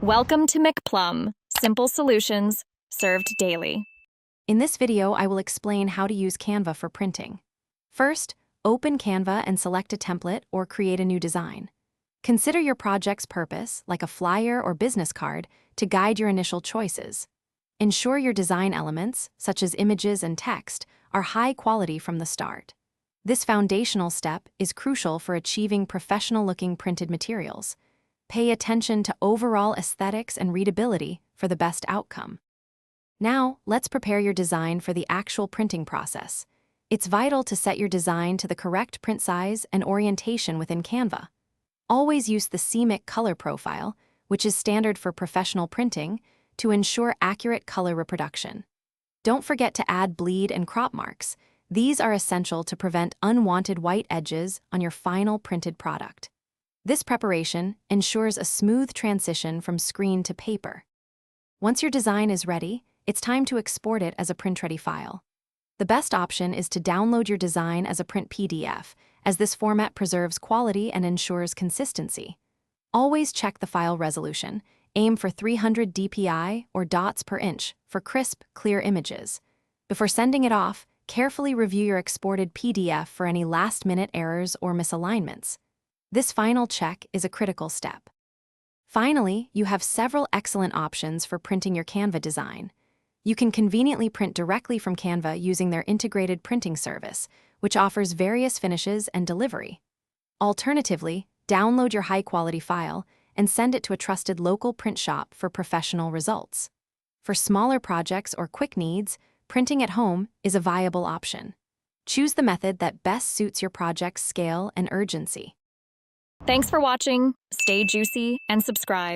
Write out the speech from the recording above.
Welcome to McPlum, simple solutions served daily. In this video, I will explain how to use Canva for printing. First, open Canva and select a template or create a new design. Consider your project's purpose, like a flyer or business card, to guide your initial choices. Ensure your design elements, such as images and text, are high quality from the start. This foundational step is crucial for achieving professional-looking printed materials. Pay attention to overall aesthetics and readability for the best outcome. Now, let's prepare your design for the actual printing process. It's vital to set your design to the correct print size and orientation within Canva. Always use the CMYK color profile, which is standard for professional printing, to ensure accurate color reproduction. Don't forget to add bleed and crop marks. These are essential to prevent unwanted white edges on your final printed product. This preparation ensures a smooth transition from screen to paper. Once your design is ready, it's time to export it as a print-ready file. The best option is to download your design as a print PDF, as this format preserves quality and ensures consistency. Always check the file resolution. Aim for 300 dpi or dots per inch for crisp, clear images. Before sending it off, carefully review your exported PDF for any last-minute errors or misalignments. This final check is a critical step. Finally, you have several excellent options for printing your Canva design. You can conveniently print directly from Canva using their integrated printing service, which offers various finishes and delivery. Alternatively, download your high-quality file and send it to a trusted local print shop for professional results. For smaller projects or quick needs, printing at home is a viable option. Choose the method that best suits your project's scale and urgency. Thanks for watching. Stay juicy and subscribe.